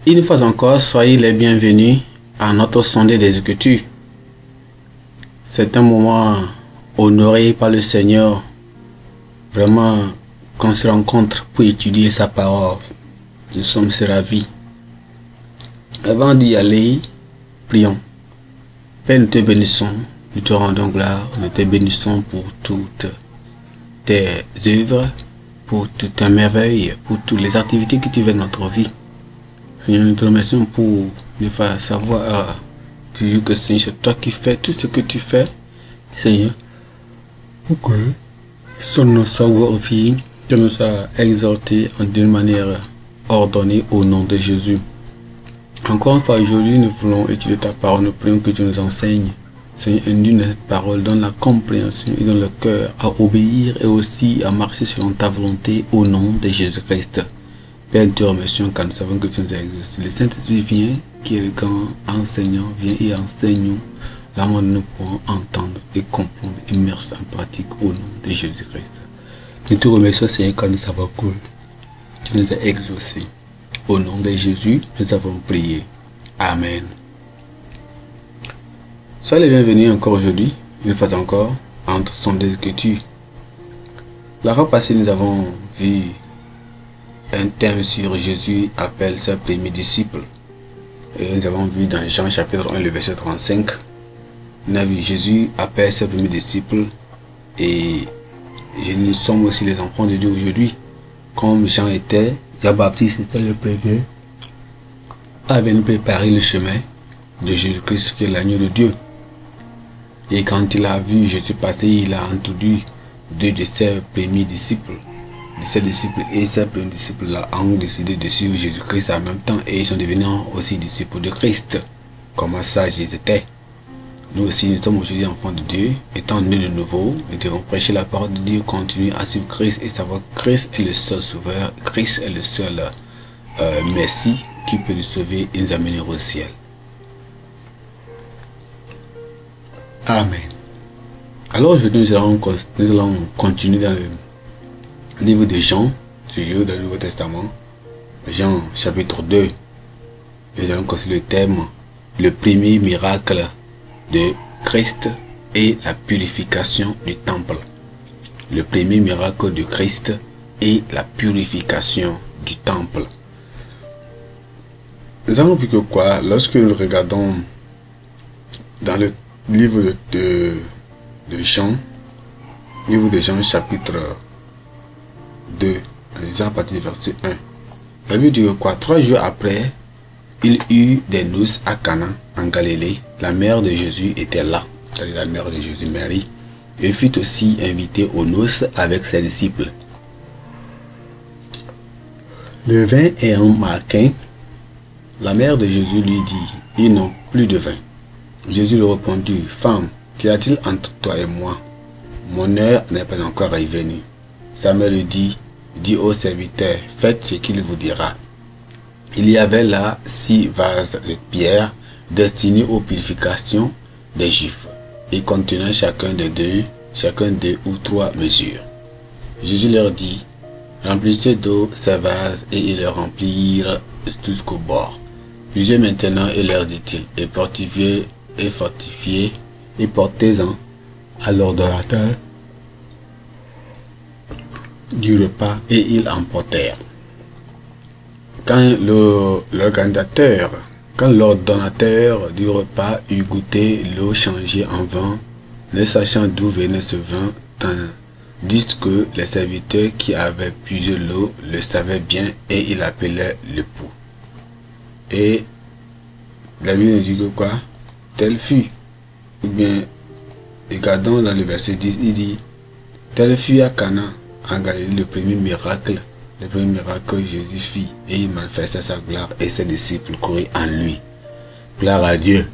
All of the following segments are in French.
Une fois encore, soyez les bienvenus à notre sondée des Écritures. C'est un moment honoré par le Seigneur. Vraiment, qu'on se rencontre pour étudier sa parole. Nous sommes ravis. Avant d'y aller, prions. Père, nous te bénissons, nous te rendons gloire, nous te bénissons pour toutes tes œuvres, pour toutes tes merveilles, pour toutes les activités que tu fais dans notre vie. Seigneur, nous te remercions pour nous faire savoir toujours que c'est toi qui fais tout ce que tu fais, Seigneur. Pour que son nom soit glorifié, que nous soit exalté d'une manière ordonnée au nom de Jésus. Encore une fois aujourd'hui, nous voulons étudier ta parole, nous prions que tu nous enseignes. Seigneur, induis cette parole, donne la compréhension et donne le cœur à obéir et aussi à marcher selon ta volonté au nom de Jésus-Christ. Père, nous te remercions car nous savons que tu nous as exaucé. Le Saint-Esprit vient, qui est le grand enseignant, vient et enseigne-nous. Là, nous pourrons entendre et comprendre et mettre en pratique au nom de Jésus-Christ. Nous te remercions, Seigneur, car nous savons que tu nous as exaucés. Au nom de Jésus, nous avons prié. Amen. Soyez les bienvenus encore aujourd'hui, une fois encore, entre son Écritures. La fois passée, nous avons vu un thème sur Jésus appelle ses premiers disciples. Et nous avons vu dans Jean chapitre 1, le verset 35. Nous avons vu Jésus appelle ses premiers disciples et nous sommes aussi les enfants de Dieu aujourd'hui. Comme Jean était, Jean-Baptiste était le premier à venir préparer le chemin de Jésus-Christ qui est l'agneau de Dieu. Et quand il a vu Jésus passer, il a entendu deux de ses premiers disciples. Ses disciples et ses premiers disciples là ont décidé de suivre Jésus-Christ en même temps et ils sont devenus aussi disciples de Christ. Comment ça ils étaient. Nous aussi nous sommes aujourd'hui enfants de Dieu, étant nés de nouveau, nous devons prêcher la parole de Dieu, continuer à suivre Christ et savoir que Christ est le seul sauveur, Christ est le seul Messie qui peut nous sauver et nous amener au ciel. Amen. Alors aujourd'hui nous allons continuer dans le livre de Jean, toujours dans le Nouveau Testament, Jean chapitre 2. Nous allons considérer le thème, le premier miracle de Christ et la purification du temple. Le premier miracle de Christ et la purification du temple. Nous avons vu que quoi, lorsque nous regardons dans le livre de Jean, chapitre 2, à partir du verset 1. La Bible dit quoi? 3 jours après, il y eut des noces à Cana, en Galilée. La mère de Jésus était là, c'est-à-dire la mère de Jésus, Marie. Elle fut aussi invitée aux noces avec ses disciples. Le vin ayant manqué, la mère de Jésus lui dit, ils n'ont plus de vin. Jésus lui répondit, femme, qu'y a-t-il entre toi et moi? Mon heure n'est pas encore venue. Sa mère lui dit aux serviteurs, faites ce qu'il vous dira. Il y avait là 6 vases de pierre destinés aux purifications des Juifs et contenant chacun deux ou 3 mesures. Jésus leur dit, remplissez d'eau ces vases et ils les remplirent jusqu'au bord. Buvez maintenant, et leur dit-il, et fortifiez et portez-en à l'ordonnateur du repas, et ils emportèrent. Quand l'ordonnateur du repas eut goûté l'eau changée en vin, ne sachant d'où venait ce vin, tandis que les serviteurs qui avaient puisé l'eau le savaient bien, et il appelait l'époux. Et la Bible nous dit que quoi? Tel fut, ou bien, regardons dans le verset 10, il dit, tel fut à Cana, en Galilée, le premier miracle que Jésus fit, et il manifesta sa gloire, et ses disciples coururent en lui. Gloire à Dieu.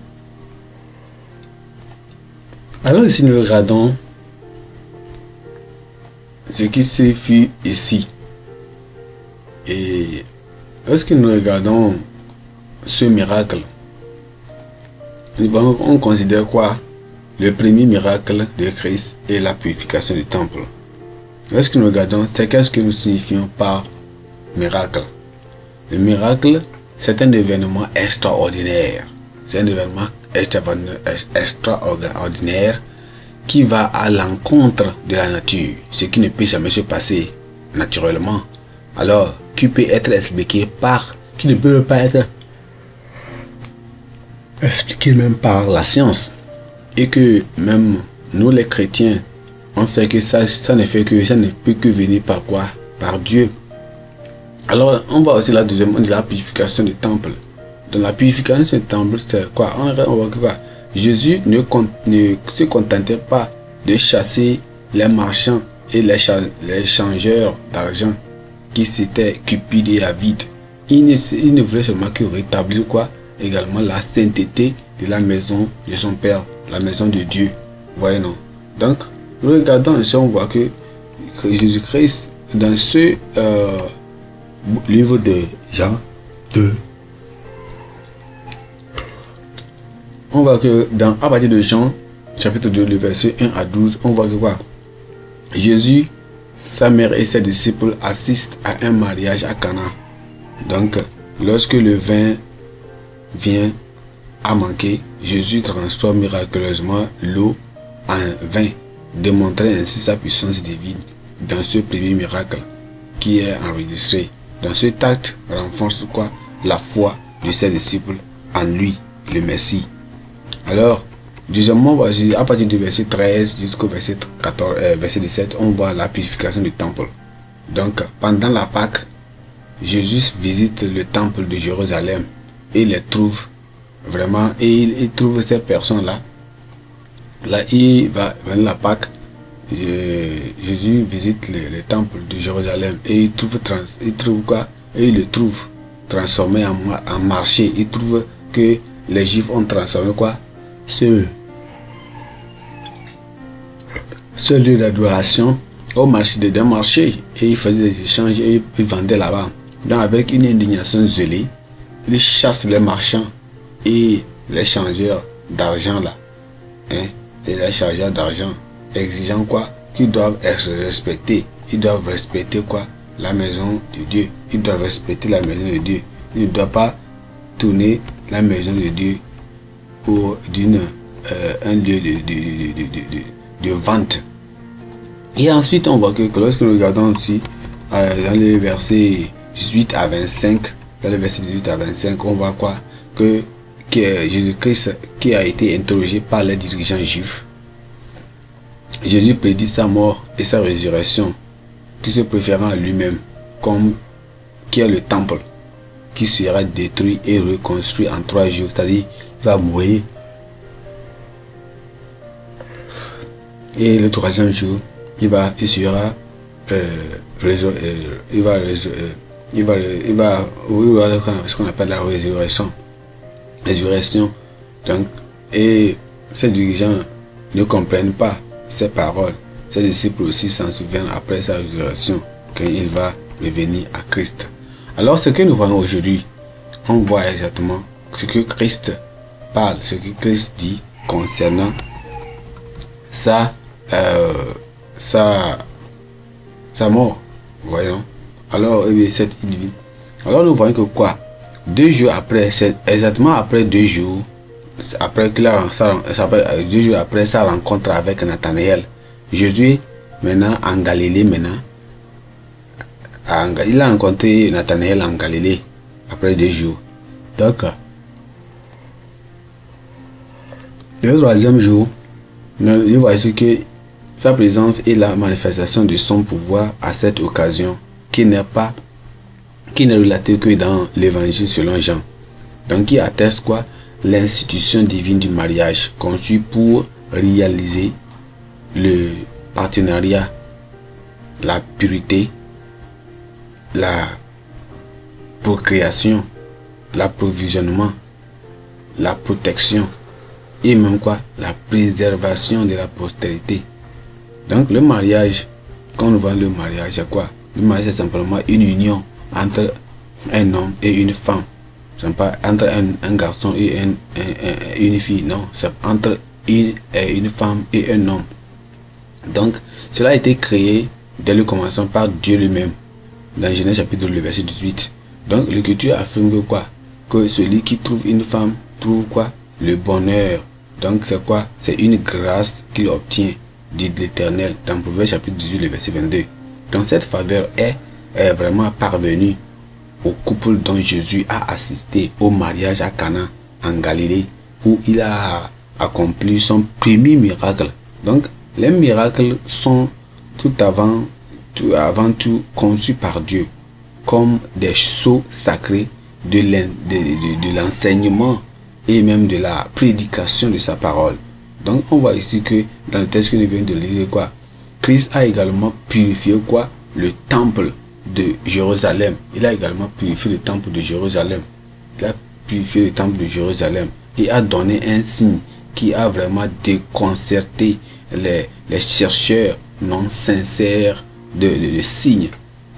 Alors ici nous regardons ce qui se fit ici. Et lorsque nous regardons ce miracle, on considère quoi? Le premier miracle de Christ est la purification du temple. Lorsque nous regardons, c'est qu'est-ce que nous signifions par miracle. Le miracle, c'est un événement extraordinaire. C'est un événement extraordinaire qui va à l'encontre de la nature, ce qui ne peut jamais se passer naturellement. Alors, qui peut être expliqué par, qui ne peut pas être expliqué même par la science. Et que même nous les chrétiens, on sait que ça ne fait que, ça ne peut que venir par quoi? Par Dieu. Alors, on voit aussi la deuxième, de la purification du temple. Dans la purification du temple, c'est quoi? On voit que quoi? Jésus ne se contentait pas de chasser les marchands et les changeurs d'argent qui s'étaient cupides et avides. Il ne voulait seulement que rétablir quoi? Également la sainteté de la maison de son Père, la maison de Dieu. Voyez non? Donc, regardons ici, on voit que Jésus-Christ, dans ce livre de Jean 2, on voit que à partir de Jean chapitre 2, le verset 1 à 12, on voit que quoi? Jésus, sa mère et ses disciples assistent à un mariage à Cana. Donc, lorsque le vin vient à manquer, Jésus transforme miraculeusement l'eau en vin, démontrant ainsi sa puissance divine dans ce premier miracle qui est enregistré. Dans cet acte renforce quoi? La foi de ses disciples en lui, le Messie. Alors, deuxièmement, à partir du verset 13 jusqu'au verset 17, on voit la purification du temple. Donc, pendant la Pâque, Jésus visite le temple de Jérusalem et les trouve vraiment, et il trouve ces personnes-là. Là, il va dans la Pâque, Jésus visite le temple de Jérusalem et il trouve quoi? Et il le trouve transformé en marché. Il trouve que les Juifs ont transformé quoi? Ce lieu d'adoration au marché d'un marché, et il faisait des échanges et il vendait là-bas. Donc avec une indignation zélée, il chasse les marchands et les changeurs d'argent là, et les changeurs d'argent, exigeant quoi? Qu'ils doivent être respectés. Ils doivent respecter quoi? La maison de Dieu. Ils doivent respecter la maison de Dieu. Ils ne doivent pas tourner la maison de Dieu pour un lieu de vente. Et ensuite, on voit que lorsque nous regardons aussi dans les versets 18 à 25, dans les versets 18 à 25, on voit quoi? Que Jésus-Christ qui a été interrogé par les dirigeants juifs. Jésus prédit sa mort et sa résurrection, qui se préférant à lui-même, comme qui est le temple, qui sera détruit et reconstruit en 3 jours, c'est-à-dire il va mourir. Et le 3e jour, il va avoir ce qu'on appelle la résurrection. Donc, et ces dirigeants ne comprennent pas ces paroles. Ses disciples aussi s'en souviennent après sa résurrection, quand il va revenir à Christ. Alors, ce que nous voyons aujourd'hui, on voit exactement ce que Christ parle, ce que Christ dit concernant sa mort. Voyons. Alors, cette individu. Alors, nous voyons que quoi? 2 jours après, c'est exactement après 2 jours, après 2 jours après sa rencontre avec Nathanaël, Jésus, maintenant en Galilée, il a rencontré Nathanaël en Galilée après 2 jours. Donc, le 3e jour, il voit ici que sa présence et la manifestation de son pouvoir à cette occasion, qui n'est relaté que dans l'évangile selon Jean. Donc, qui atteste quoi? L'institution divine du mariage, conçue pour réaliser le partenariat, la pureté, la procréation, l'approvisionnement, la protection et même quoi? La préservation de la postérité. Donc le mariage, quand on voit le mariage, c'est quoi? Le mariage, c'est simplement une union entre un homme et une femme. Ce n'est pas entre un garçon et une fille, non. C'est entre une femme et un homme. Donc, cela a été créé dès le commencement par Dieu lui-même. Dans Genèse chapitre 2, verset 18. Donc, l'Écriture affirme que quoi? que celui qui trouve une femme trouve quoi? Le bonheur. Donc c'est quoi? C'est une grâce qu'il obtient de l'Éternel dans Proverbe chapitre 18, le verset 22. Donc cette faveur est vraiment parvenue au couple dont Jésus a assisté au mariage à Cana en Galilée, où il a accompli son premier miracle. Donc les miracles sont avant tout conçus par Dieu comme des sceaux sacrés de l'enseignement et même de la prédication de sa parole. Donc on voit ici que dans le texte que nous venons de lire, quoi, Christ a également purifié quoi? Le temple de Jérusalem. Il a également purifié le temple de Jérusalem. Il a purifié le temple de Jérusalem et a donné un signe qui a vraiment déconcerté les chercheurs non sincères de signes.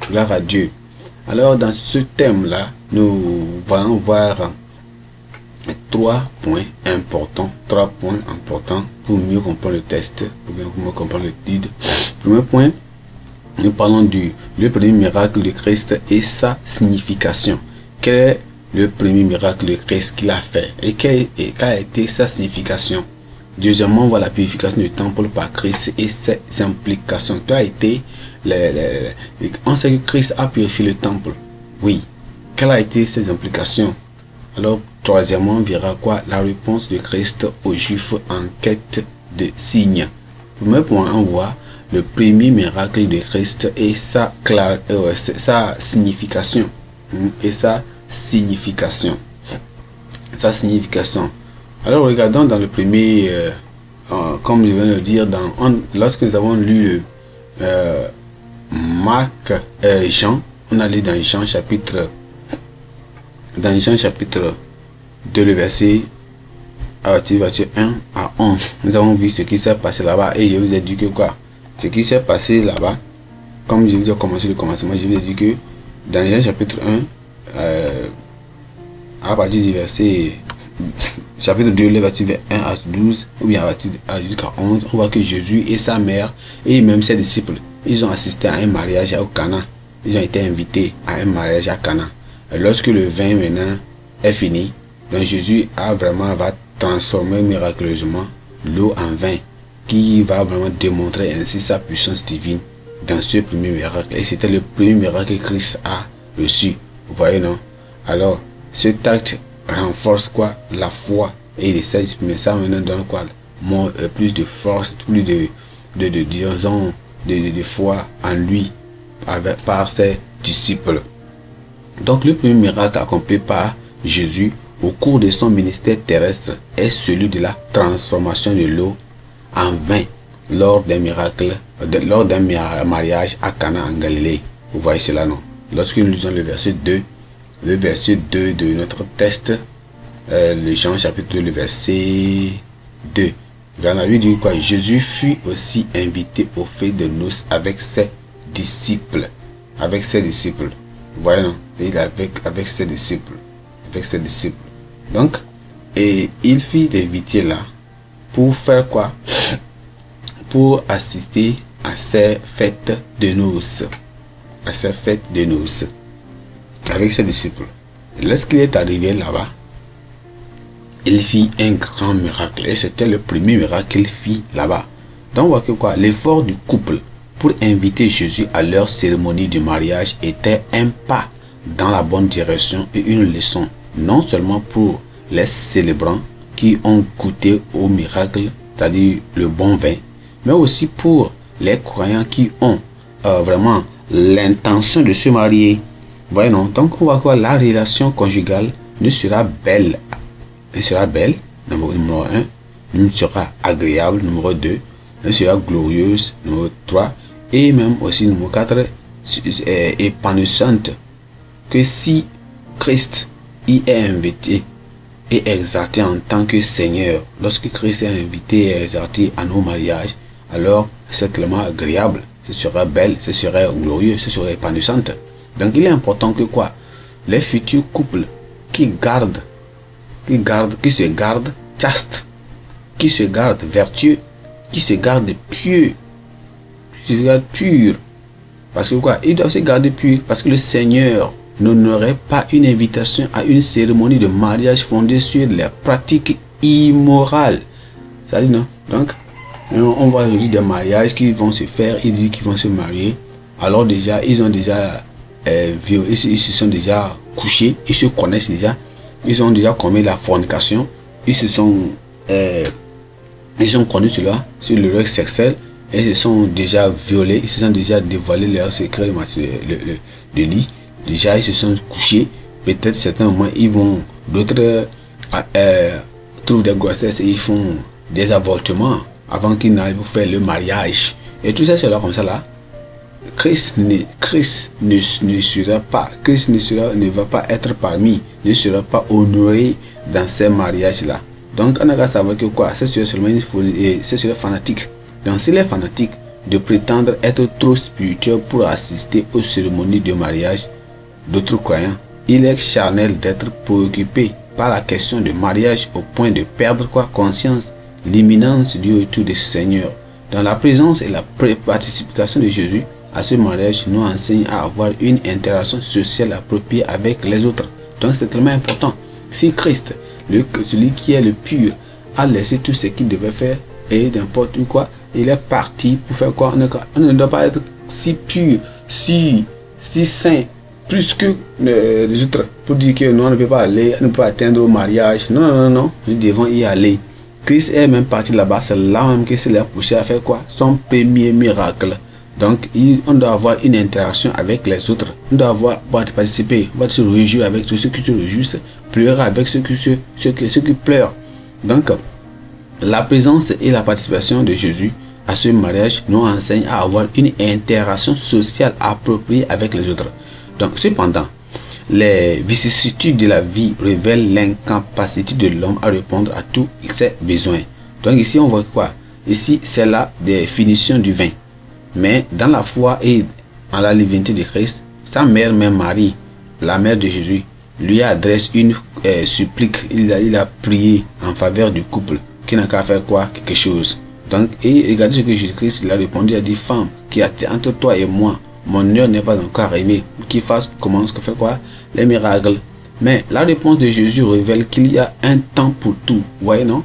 Gloire à Dieu. Alors dans ce thème-là, nous allons voir trois points importants pour mieux comprendre le texte, pour mieux comprendre le titre. Premier point, nous parlons le premier miracle de Christ et sa signification. Quel est le premier miracle de Christ qu'il a fait et quelle a été sa signification? Deuxièmement, on voit la purification du temple par Christ et ses implications. Quelle a été on sait que Christ a purifié le temple. Oui. Quelles ont été ses implications? Alors, troisièmement, on verra quoi? La réponse de Christ aux Juifs en quête de signes. Premier point, on voit le premier miracle de Christ et sa signification. Et sa signification. Sa signification. Alors, regardons dans le premier, comme je viens de le dire, lorsque nous avons lu Jean, on a lu dans Jean chapitre 2, le verset 1 à 11. Nous avons vu ce qui s'est passé là-bas et je vous ai dit que quoi? Ce qui s'est passé là-bas, comme je vous ai commencé le commencement, je vous ai dit que dans Jean chapitre 1, à partir du verset chapitre 2, le verset 1 à 12, ou bien jusqu'à 11, on voit que Jésus et sa mère et même ses disciples, ils ont assisté à un mariage au Cana. Ils ont été invités à un mariage à Cana. Et lorsque le vin maintenant est fini, donc Jésus va transformer miraculeusement l'eau en vin, qui va vraiment démontrer ainsi sa puissance divine dans ce premier miracle. Et c'était le premier miracle que Christ a reçu. Vous voyez, non? Alors, cet acte renforce quoi? La foi et les saints, mais ça maintenant donne quoi? Plus de force, plus de foi en lui par ses disciples. Donc le premier miracle accompli par Jésus au cours de son ministère terrestre est celui de la transformation de l'eau en vin lors d'un mariage à Cana en Galilée. Vous voyez cela, non? Lorsque nous lisons le verset 2 de notre texte, le Jean chapitre 2, le verset 2. On a vu dire quoi? Jésus fut aussi invité au fête de noces avec ses disciples. Avec ses disciples. Vous voyez, non? Il est avec ses disciples. Avec ses disciples. Donc, et il fit inviter là pour faire quoi? Pour assister à ces fêtes de noces. À ces fêtes de noces. Avec ses disciples. Lorsqu'il est arrivé là-bas, il fit un grand miracle. Et c'était le premier miracle qu'il fit là-bas. Donc, on voit que quoi? L'effort du couple pour inviter Jésus à leur cérémonie de mariage était un pas dans la bonne direction et une leçon, non seulement pour les célébrants qui ont goûté au miracle, c'est-à-dire le bon vin, mais aussi pour les croyants qui ont vraiment l'intention de se marier. Voyez, non? Donc, on voit quoi? La relation conjugale ne sera belle. Elle sera belle, numéro 1, elle sera agréable, numéro 2, elle sera glorieuse, numéro 3, et même aussi numéro 4, épanouissante, que si Christ y est invité et exalté en tant que Seigneur, lorsque Christ est invité et exalté à nos mariages, alors c'est tellement agréable, ce sera belle, ce sera glorieux, ce sera épanouissante. Donc il est important que quoi? Les futurs couples qui se gardent chaste, qui se gardent vertueux, qui se gardent pieux, qui se gardent purs. Parce que quoi? Ils doivent se garder purs parce que le Seigneur n'honorait pas une invitation à une cérémonie de mariage fondée sur les pratiques immorales. Ça dit non? Donc, on voit aujourd'hui des mariages qui vont se faire, ils disent qu'ils vont se marier. Alors déjà, ils ont déjà violé, ils se sont déjà couchés, ils se connaissent déjà, ils ont déjà commis la fornication, ils ont connu cela sur le règle sexuel, et ils se sont déjà violés, ils se sont déjà dévoilé leurs secrets de lit. Déjà, ils se sont couchés. Peut-être certains moments, ils vont, d'autres trouvent des grossesses et ils font des avortements avant qu'ils n'arrivent à faire le mariage. Et tout ça, c'est là comme ça là. Christ ne va pas être parmi, ne sera pas honoré dans ces mariages-là. Donc, on a qu'à savoir que quoi, c'est seulement une folie, et c'est fanatique. Donc, s'il est fanatique de prétendre être trop spirituel pour assister aux cérémonies de mariage d'autres croyants, il est charnel d'être préoccupé par la question de mariage au point de perdre quoi conscience, l'imminence du retour du Seigneur. Dans la présence et la participation de Jésus à ce mariage nous enseigne à avoir une interaction sociale appropriée avec les autres. Donc c'est tellement important. Si Christ, celui qui est le pur, a laissé tout ce qu'il devait faire et n'importe quoi, il est parti pour faire quoi? On ne doit pas être si pur, si saint, plus que les autres, pour dire que non, on ne peut pas aller, on ne peut pas atteindre au mariage. Non, non, non, non, nous devons y aller. Christ est même parti là-bas, c'est là même que c'est l'a poussé à faire quoi? Son premier miracle. Donc, on doit avoir une interaction avec les autres. On doit participer, on doit se réjouir avec tous ceux qui se réjouissent, pleurer avec ceux qui pleurent. Donc, la présence et la participation de Jésus à ce mariage nous enseignent à avoir une interaction sociale appropriée avec les autres. Donc, cependant, les vicissitudes de la vie révèlent l'incapacité de l'homme à répondre à tous ses besoins. Donc ici, on voit quoi? Ici, c'est la définition du vin. Mais dans la foi et en la divinité de Christ, sa mère, même Marie, la mère de Jésus, lui adresse une supplique. Il a prié en faveur du couple qui n'a qu'à faire quoi? Quelque chose. Donc, et regardez ce que Jésus-Christ il a répondu. Il a dit, femme, qui a entre toi et moi, mon heure n'est pas encore arrivée. Qui commence à faire quoi? Les miracles. Mais la réponse de Jésus révèle qu'il y a un temps pour tout. Vous voyez, non?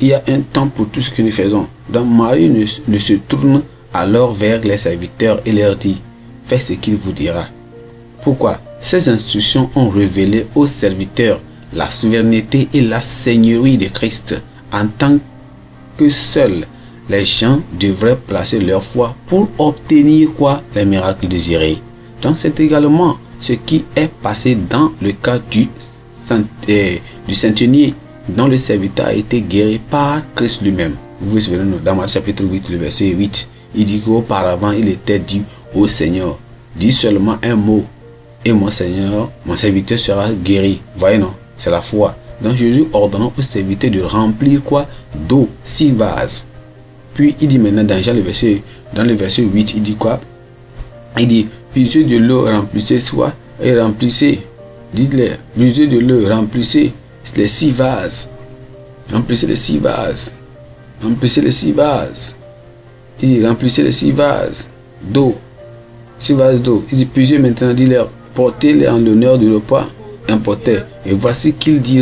Il y a un temps pour tout ce que nous faisons. Donc Marie ne se tourne alors vers les serviteurs et leur dit, faites ce qu'il vous dira. Pourquoi? Ces instructions ont révélé aux serviteurs la souveraineté et la seigneurie de Christ, en tant que seuls les gens devraient placer leur foi pour obtenir quoi? Les miracles désirés. Donc c'est également ce qui est passé dans le cas du centenier, dont le serviteur a été guéri par Christ lui-même. Vous vous souvenez, dans Matthieu chapitre 8, le verset 8, il dit qu'auparavant il était dit au Seigneur, dis seulement un mot et mon Seigneur, mon serviteur sera guéri. Voyez, non? C'est la foi. Donc Jésus ordonnant au serviteur de remplir quoi? D'eau 6 vases. Puis il dit maintenant dans le verset 8, il dit quoi? Il dit, puisez de l'eau, remplissez soit, et remplissez, dites-le, puisez de l'eau, remplissez les 6 vases. Remplissez les 6 vases. Remplissez les 6 vases. Il dit, remplissez les 6 vases d'eau. 6 vases d'eau. Il dit, puisez maintenant, dit-leur, portez-les en l'honneur du repas importé. Et voici qu'il dit,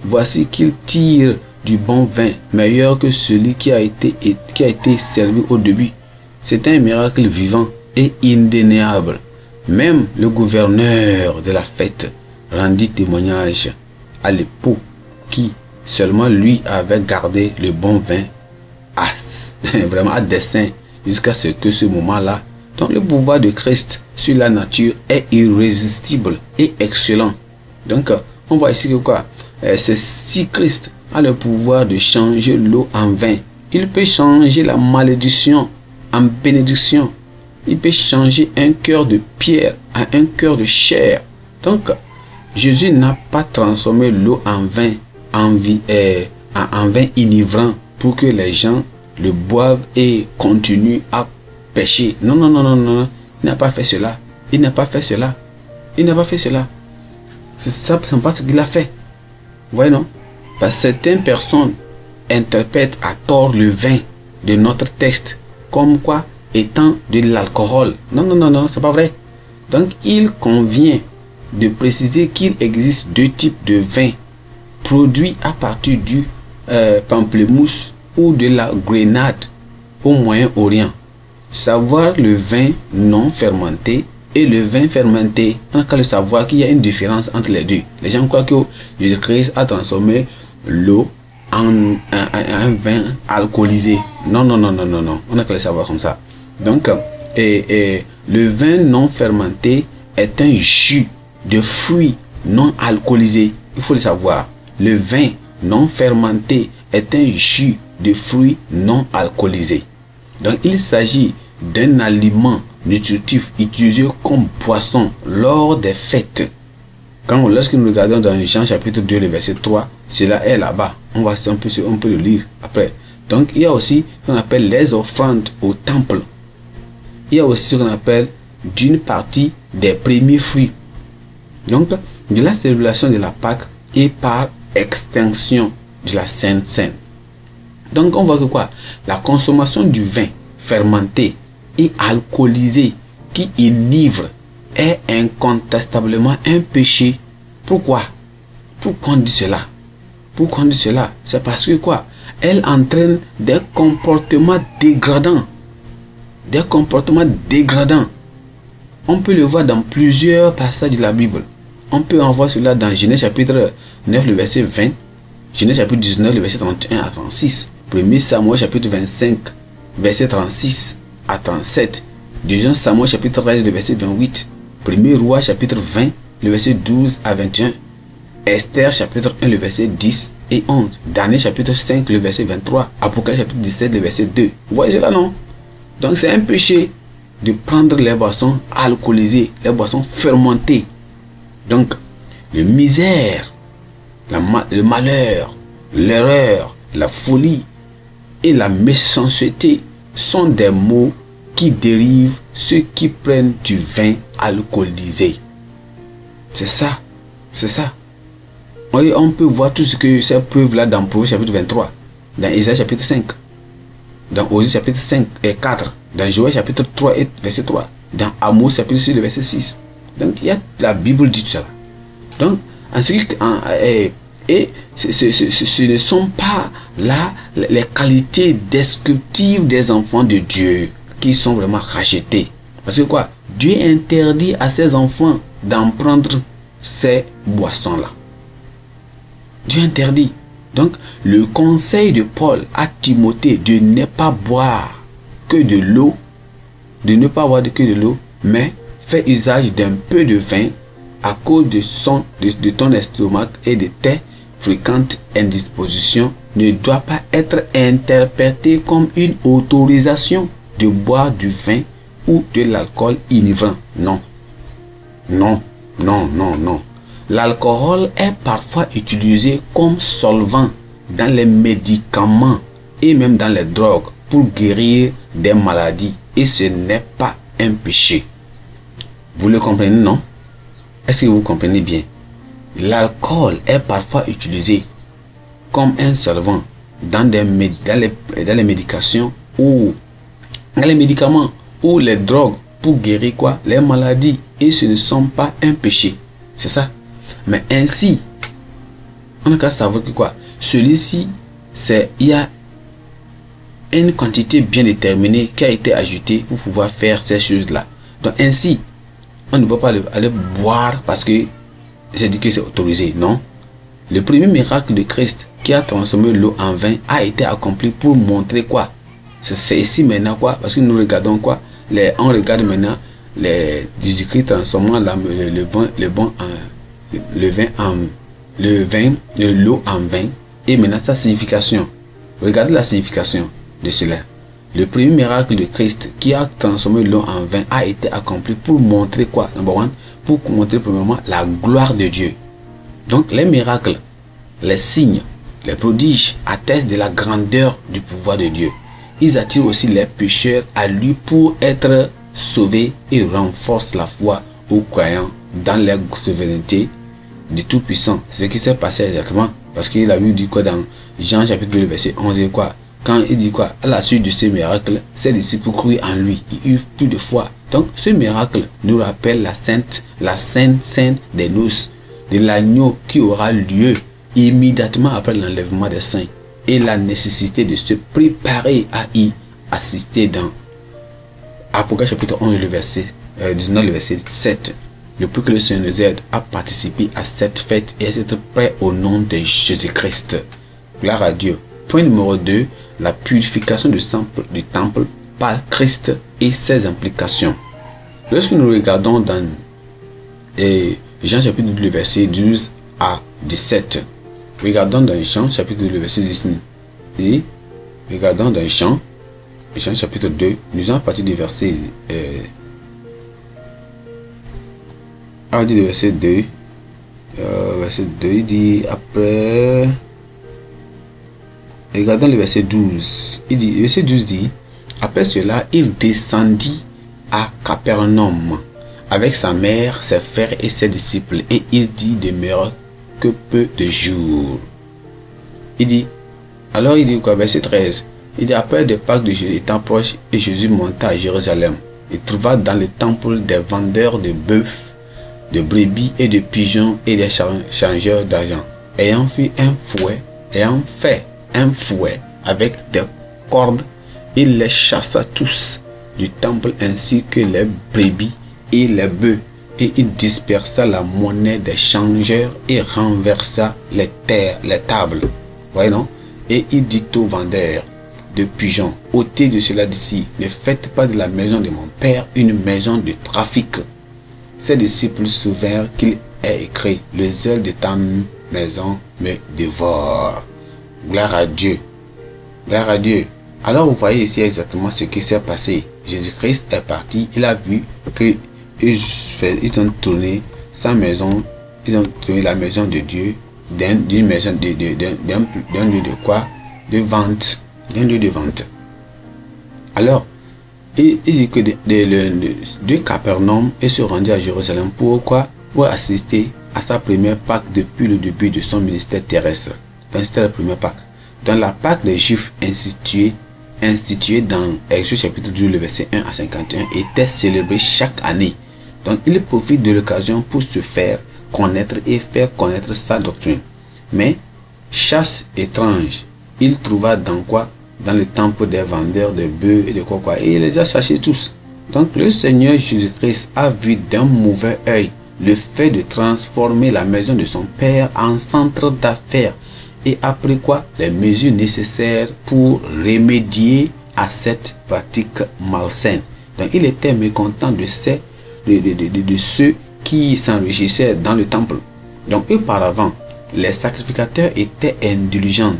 voici qu'il tire du bon vin, meilleur que celui qui a été servi au début. C'est un miracle vivant et indéniable. Même le gouverneur de la fête rendit témoignage à l'époux qui seulement lui avait gardé le bon vin vraiment à dessein jusqu'à ce que ce moment-là. Donc le pouvoir de Christ sur la nature est irrésistible et excellent. Donc on voit ici que quoi? C'est si Christ a le pouvoir de changer l'eau en vin, il peut changer la malédiction en bénédiction. Il peut changer un cœur de pierre à un cœur de chair. Donc, Jésus n'a pas transformé l'eau en vin, en vin enivrant pour que les gens le boivent et continuent à pécher. Non, non, non, non, non. Il n'a pas fait cela. Il n'a pas fait cela. Il n'a pas fait cela. C'est pas ce qu'il a fait. Vous voyez, non? Parce que certaines personnes interprètent à tort le vin de notre texte comme quoi étant de l'alcool. Non, non, non, non, c'est pas vrai. Donc il convient de préciser qu'il existe deux types de vin produits à partir du pamplemousse ou de la grenade au Moyen-Orient. Savoir le vin non fermenté et le vin fermenté. On a qu'à le savoir qu'il y a une différence entre les deux. Les gens croient que Jésus-Christ a transformé l'eau en un vin alcoolisé. Non, non, non, non, non, non. On a qu'à le savoir comme ça. Donc, le vin non fermenté est un jus de fruits non alcoolisé. Il faut le savoir. Le vin non fermenté est un jus de fruits non alcoolisés. Donc, il s'agit d'un aliment nutritif utilisé comme boisson lors des fêtes. Lorsque nous regardons dans Jean chapitre 2, le verset 3, cela est là-bas. On peut le lire après. Donc, il y a aussi ce qu'on appelle les offrandes au temple. Il y a aussi ce qu'on appelle d'une partie des premiers fruits. Donc, de la célébration de la Pâque et par extension de la Sainte Seine. Donc, on voit que quoi? La consommation du vin fermenté et alcoolisé qui enivre est incontestablement un péché. Pourquoi? Pourquoi on dit cela? Pourquoi on dit cela? C'est parce que quoi? Elle entraîne des comportements dégradants. Des comportements dégradants. On peut le voir dans plusieurs passages de la Bible. On peut en voir cela dans Genèse chapitre 9, le verset 20. Genèse chapitre 19, le verset 31 à 36. 1er Samuel chapitre 25, verset 36 à 37. 2 Samuel chapitre 13, le verset 28. 1er Roi chapitre 20, le verset 12 à 21. Esther chapitre 1, le verset 10 et 11. Daniel chapitre 5, le verset 23. Apocalypse chapitre 17, le verset 2. Vous voyez cela, non? Donc c'est un péché de prendre les boissons alcoolisées, les boissons fermentées. Donc, le misère, le malheur, l'erreur, la folie et la méchanceté sont des mots qui dérivent ceux qui prennent du vin alcoolisé. C'est ça. C'est ça. On peut voir tout ce que ces preuves-là dans Proverbe chapitre 23, dans Isaïe chapitre 5, dans Osée chapitre 5 et 4, dans Joël chapitre 3 et verset 3, dans Amos chapitre 6 verset 6. Donc il y a la Bible dit tout cela. Donc ce ne sont pas là les qualités descriptives des enfants de Dieu qui sont vraiment rachetés. Parce que quoi? Dieu interdit à ses enfants d'en prendre ces boissons-là. Dieu interdit. Donc le conseil de Paul à Timothée de ne pas boire que de l'eau, de ne pas boire que de l'eau, mais fais usage d'un peu de vin à cause de ton estomac et de tes fréquentes indispositions, ne doit pas être interprété comme une autorisation de boire du vin ou de l'alcool inivrant. Non. Non, non, non, non. L'alcool est parfois utilisé comme solvant dans les médicaments et même dans les drogues pour guérir des maladies. Et ce n'est pas un péché. Vous le comprenez, non? Est-ce que vous comprenez bien? L'alcool est parfois utilisé comme un solvant dans les médications ou dans les médicaments ou les drogues pour guérir quoi? Les maladies. Et ce ne sont pas un péché. C'est ça. Mais ainsi, on a qu'à savoir que quoi? Celui-ci, il y a une quantité bien déterminée qui a été ajoutée pour pouvoir faire ces choses-là. Donc ainsi, on ne peut pas aller boire parce que c'est dit que c'est autorisé. Non. Le premier miracle de Christ qui a transformé l'eau en vin a été accompli pour montrer quoi? C'est ici maintenant quoi? Parce que nous regardons quoi? On regarde maintenant les Jésus-Christ transformant l'eau en vin et maintenant sa signification. Regardez la signification de cela. Le premier miracle de Christ qui a transformé l'eau en vin a été accompli pour montrer quoi? Number one, pour montrer premièrement la gloire de Dieu. Donc les miracles, les signes, les prodiges attestent de la grandeur du pouvoir de Dieu. Ils attirent aussi les pécheurs à lui pour être sauvés et renforcent la foi aux croyants dans la souveraineté du Tout-Puissant. C'est ce qui s'est passé exactement parce qu'il a vu du quoi dans Jean chapitre 2 verset 11 et quoi? quand il dit quoi? À la suite de ces miracles, ses disciples crurent en lui. Ils eurent plus de foi. Donc, ce miracle nous rappelle la sainte des noces, de l'agneau qui aura lieu immédiatement après l'enlèvement des saints et la nécessité de se préparer à y assister dans Apocalypse chapitre 11, le verset 19, le verset 7. Depuis que le Seigneur nous aide à participer à cette fête et à être prêt au nom de Jésus-Christ. Gloire à Dieu. Point numéro 2, la purification du temple par Christ et ses implications. Lorsque nous regardons dans Jean chapitre 2, verset 12 à 17, regardons dans Jean chapitre 2, verset 19, et regardons dans Jean chapitre 2, nous allons partir du verset verset 2, il dit après, regardons le verset 12, il dit, verset 12 dit, après cela, il descendit à Capernaum avec sa mère, ses frères et ses disciples, et il dit demeura que peu de jours. Il dit, alors il dit quoi, verset 13, il dit après de Pâques de Jésus étant proche, et Jésus monta à Jérusalem. Il trouva dans le temple des vendeurs de bœufs, de brebis et de pigeons et des changeurs d'argent, ayant fait un fouet avec des cordes, il les chassa tous du temple ainsi que les brebis et les bœufs, et il dispersa la monnaie des changeurs et renversa les tables. Voyez non? Et il dit aux vendeurs de pigeons, ôtez de cela d'ici, ne faites pas de la maison de mon père une maison de trafic. Ses disciples souvinrent qu'il est écrit, le zèle de ta maison me dévore. Gloire à Dieu. Gloire à Dieu. Alors vous voyez ici exactement ce qui s'est passé. Jésus-Christ est parti, il a vu que ils ont tourné sa maison, ils ont tourné la maison de Dieu d'une maison d'un lieu de quoi? De vente. D'un lieu de vente. Alors, il dit que de Capernaum et se rendit à Jérusalem. Pourquoi? Pour assister à sa première Pâque depuis le début de son ministère terrestre. Donc c'était la première Pâque. Dans la Pâque des Juifs instituée dans Exode chapitre 12, le verset 1 à 51, était célébrée chaque année. Donc il profite de l'occasion pour se faire connaître et faire connaître sa doctrine. Mais, chasse étrange, il trouva dans quoi? Dans le temple des vendeurs de bœufs et de quoi, et il les a chassés tous. Donc le Seigneur Jésus-Christ a vu d'un mauvais œil le fait de transformer la maison de son Père en centre d'affaires, et après quoi les mesures nécessaires pour remédier à cette pratique malsaine. Donc il était mécontent de ceux qui s'enrichissaient dans le temple. Donc auparavant, les sacrificateurs étaient indulgents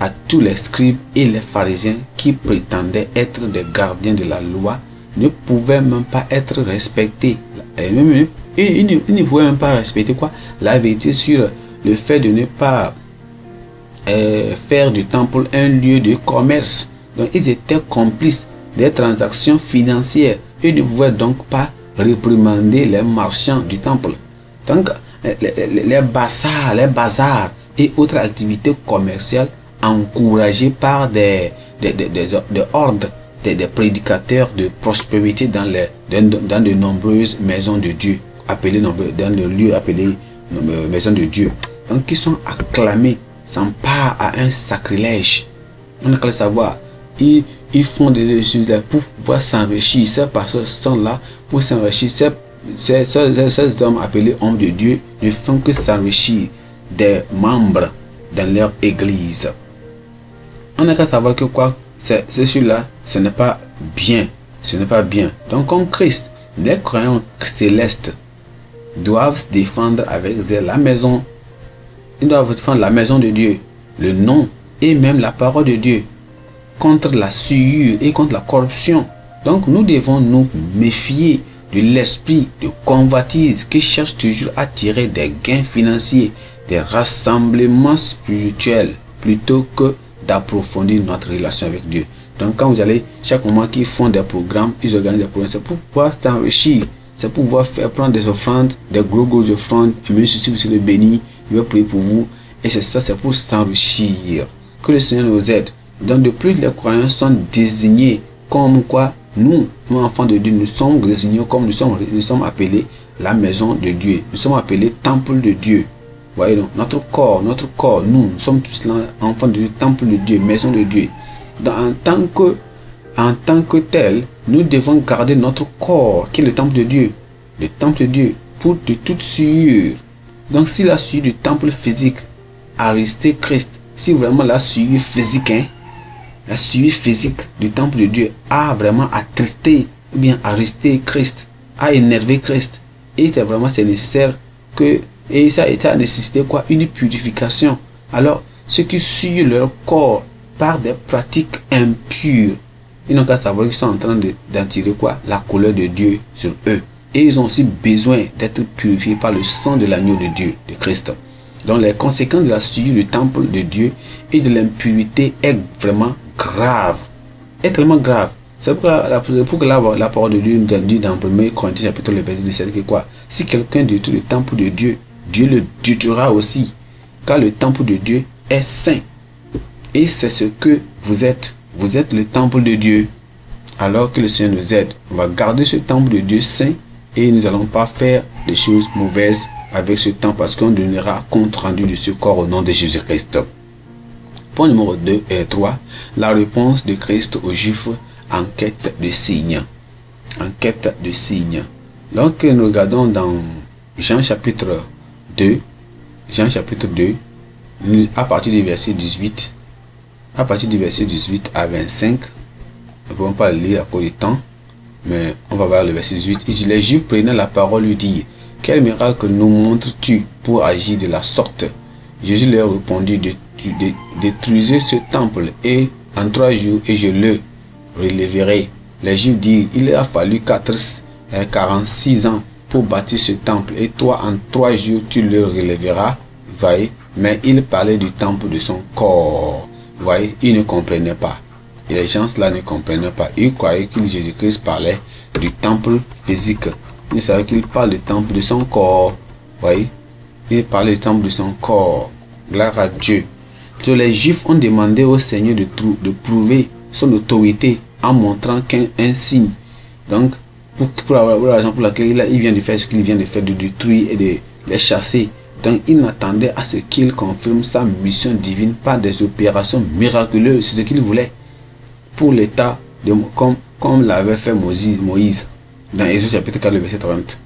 à tous les scribes et les pharisiens qui prétendaient être des gardiens de la loi, ne pouvaient même pas être respectés. Ils ne pouvaient même pas respecter quoi? La vérité sur le fait de ne pas faire du temple un lieu de commerce. Donc ils étaient complices des transactions financières et ne pouvaient donc pas réprimander les marchands du temple. Donc les bazars et autres activités commerciales encouragés par des hordes, des prédicateurs de prospérité dans de nombreuses maisons de Dieu, dans le lieu appelé maison de Dieu. Donc qui sont acclamés sans part à un sacrilège. On a qu'à le savoir. Ils font des études pour pouvoir s'enrichir. Ces personnes sont là pour s'enrichir. Ces hommes appelés hommes de Dieu ne font que s'enrichir des membres dans leur église. On a qu'à savoir que quoi, ceci-là, ce n'est pas bien. Ce n'est pas bien. Donc, comme Christ, les croyants célestes doivent se défendre avec zèle la maison. Ils doivent défendre la maison de Dieu, le nom et même la parole de Dieu contre la souillure et contre la corruption. Donc, nous devons nous méfier de l'esprit de convoitise qui cherche toujours à tirer des gains financiers, des rassemblements spirituels, plutôt que d'approfondir notre relation avec Dieu. Donc quand vous allez, chaque moment qu'ils font des programmes, ils organisent des programmes, c'est pour pouvoir s'enrichir, c'est pour pouvoir faire prendre des offrandes, des gros offrandes, et même si vous êtes béni, il va prier pour vous, et c'est ça, c'est pour s'enrichir. Que le Seigneur nous aide. Donc de plus, les croyants sont désignés comme quoi nous enfants de Dieu, nous sommes désignés comme nous sommes appelés la maison de Dieu. Nous sommes appelés temple de Dieu. Voyez donc, notre corps, nous sommes tous là, enfants de Dieu, temple de Dieu, maison de Dieu. Donc, en tant que tel, nous devons garder notre corps, qui est le temple de Dieu. Le temple de Dieu, pour de toute souillure. Donc, si la souillure du temple physique a resté Christ, si vraiment la souillure physique, la souillure physique du temple de Dieu a vraiment attristé, ou bien a resté Christ, a énervé Christ, et vraiment c'est nécessaire que, et ça a été à nécessiter quoi? Une purification. Alors, ceux qui souillent leur corps par des pratiques impures, ils n'ont qu'à savoir qu'ils sont en train d'en tirer quoi? La colère de Dieu sur eux. Et ils ont aussi besoin d'être purifiés par le sang de l'agneau de Dieu, de Christ. Donc les conséquences de la souillure du temple de Dieu et de l'impurité est vraiment grave. Est tellement grave. C'est pour que la parole de Dieu nous dit dans 1 Corinthiens chapitre 17 que quoi? Si quelqu'un détruit le temple de Dieu, Dieu le détruira aussi. Car le temple de Dieu est saint. Et c'est ce que vous êtes. Vous êtes le temple de Dieu. Alors que le Seigneur nous aide, on va garder ce temple de Dieu saint et nous n'allons pas faire des choses mauvaises avec ce temps parce qu'on donnera compte rendu de ce corps au nom de Jésus-Christ. Point numéro 2 et 3, la réponse de Christ aux Juifs en quête de signes. En quête de signes. Lorsque nous regardons dans Jean chapitre 2, à partir du verset 18, à à 25, nous ne pouvons pas le lire à cause du temps, mais on va voir le verset 18. Il dit, les Juifs prenaient la parole lui dire, quel miracle nous montres-tu pour agir de la sorte? Jésus leur répondit, détruisez ce temple et en 3 jours et je le relèverai. Les Juifs dirent, il a fallu 46 ans pour bâtir ce temple et toi en 3 jours tu le relèveras. Voyez, mais il parlait du temple de son corps. Voyez, ils ne comprenaient pas. Et les gens là ne comprenaient pas. Ils croyaient que Jésus-Christ parlait du temple physique. Ils savaient qu'il parle du temple de son corps. Voyez, il parlait du temple de son corps. Gloire à Dieu. Donc, les Juifs ont demandé au Seigneur de prouver son autorité en montrant qu'un signe. Donc, pour la raison pour laquelle il vient de faire ce qu'il vient de faire, de détruire et de les chasser. Donc, il n'attendait à ce qu'il confirme sa mission divine par des opérations miraculeuses. C'est ce qu'il voulait. Pour l'état, comme l'avait fait Moïse dans Exode chapitre 4, verset 30.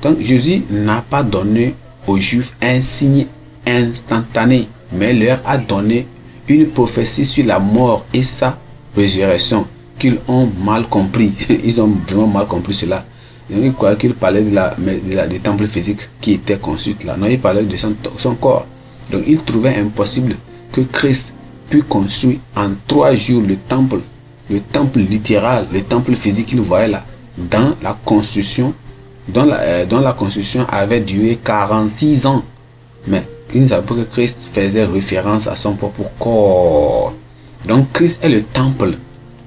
Donc, Jésus n'a pas donné aux Juifs un signe instantané, mais leur a donné une prophétie sur la mort et sa résurrection qu'ils ont mal compris. Ils ont vraiment mal compris cela. Ils croyaient qu'il parlait du temple physique qui était construit là. Non, il parlait de son corps. Donc, il trouvait impossible que Christ puisse construire en 3 jours le temple littéral, le temple physique qu'il voyait là, dans la construction, dont la construction avait duré 46 ans. Mais il ne savait pas que Christ faisait référence à son propre corps. Donc Christ est le temple.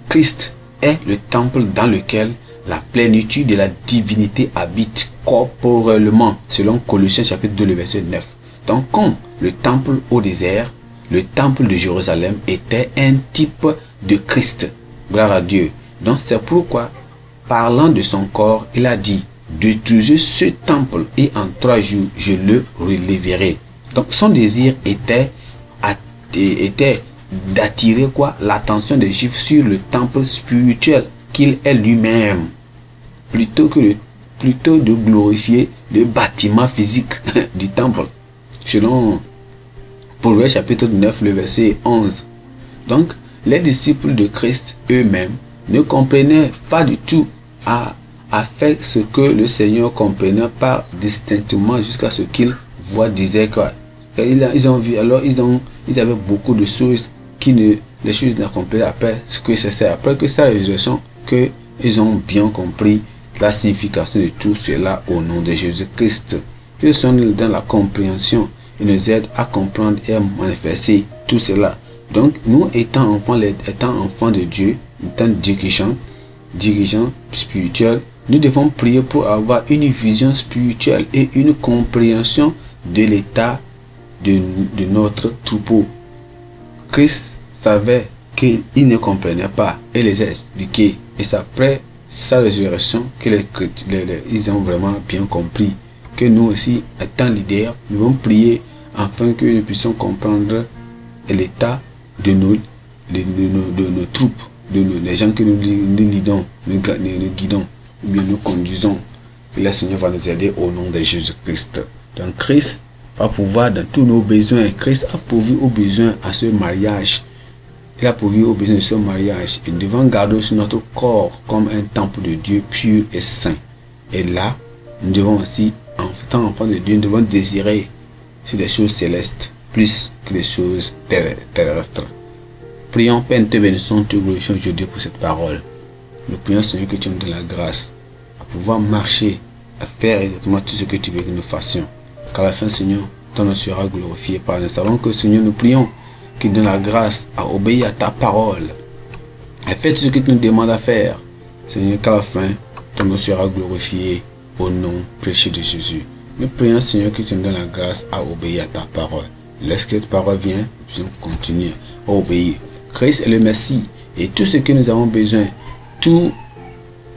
Christ est le temple dans lequel la plénitude de la divinité habite corporellement, selon Colossiens chapitre 2, le verset 9. Donc comme le temple au désert, le temple de Jérusalem était un type de Christ. Gloire à Dieu. Donc c'est pourquoi, parlant de son corps, il a dit, détruisez ce temple et en 3 jours je le relèverai. Donc son désir était d'attirer quoi? L'attention des Juifs sur le temple spirituel qu'il est lui-même, plutôt de glorifier le bâtiment physique du temple, selon Proverbe chapitre 9, le verset 11. Donc les disciples de Christ eux-mêmes ne comprenaient pas du tout à faire ce que le Seigneur comprenait pas distinctement jusqu'à ce qu'ils voient, disaient quoi. Ils ont vu, alors ils avaient beaucoup de choses les choses n'accomplissaient après ce que c'est après que sa résurrection que ils ont bien compris la signification de tout cela au nom de Jésus-Christ. Qu'ils sont dans la compréhension, ils nous aident à comprendre et à manifester tout cela. Donc nous étant enfants de Dieu, étant dirigeants spirituels, nous devons prier pour avoir une vision spirituelle et une compréhension de l'état de notre troupeau. Christ savait qu'ils ne comprenaient pas et les a expliqués. Et c'est après sa résurrection que ils ont vraiment bien compris que nous aussi, étant leaders, nous devons prier afin que nous puissions comprendre l'état de nos troupes, les gens que nous guidons, nous bien nous conduisons. Et le Seigneur va nous aider au nom de Jésus-Christ. Donc Christ va pouvoir dans tous nos besoins. Christ a pourvu aux besoins à ce mariage. Il a pourvu aux besoins de ce mariage. Et nous devons garder aussi notre corps comme un temple de Dieu pur et saint. Et là, nous devons aussi, en tant qu'enfants de Dieu, nous devons désirer sur les choses célestes plus que les choses terrestres. Prions, Père, nous te bénissons, te glorifions aujourd'hui pour cette parole. Nous prions, Seigneur, que tu nous donnes la grâce à pouvoir marcher, à faire exactement tout ce que tu veux que nous fassions. Qu'à la fin, Seigneur, ton nom sera glorifié par nous. Savons que, Seigneur, nous prions qu'il donne la grâce à obéir à ta parole, à faire tout ce que tu nous demandes à faire. Seigneur, qu'à la fin, ton nom sera glorifié au nom précieux de Jésus. Nous prions, Seigneur, que tu nous donnes la grâce à obéir à ta parole. Lorsque cette parole vient, nous continuons à obéir. Christ est le Messie et tout ce que nous avons besoin, tous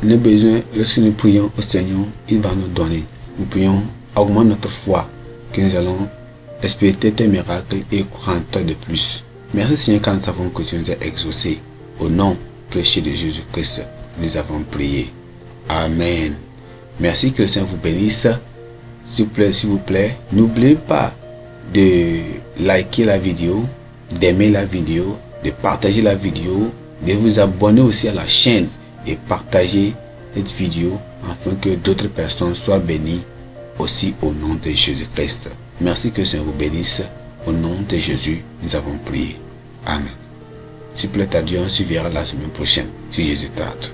nos besoins, lorsque nous prions au Seigneur, il va nous donner. Nous prions, augmente notre foi, que nous allons expérimenter tes miracles et croire de plus. Merci Seigneur, car nous savons que tu nous as exaucés. Au nom précieux de Jésus-Christ, nous avons prié. Amen. Merci, que le Seigneur vous bénisse. S'il vous plaît, n'oubliez pas de liker la vidéo, d'aimer la vidéo, de partager la vidéo, de vous abonner aussi à la chaîne et partager cette vidéo afin que d'autres personnes soient bénies aussi au nom de Jésus-Christ. Merci, que le Seigneur vous bénisse. Au nom de Jésus, nous avons prié. Amen. S'il plaît à Dieu, on se verra la semaine prochaine si Jésus tarde.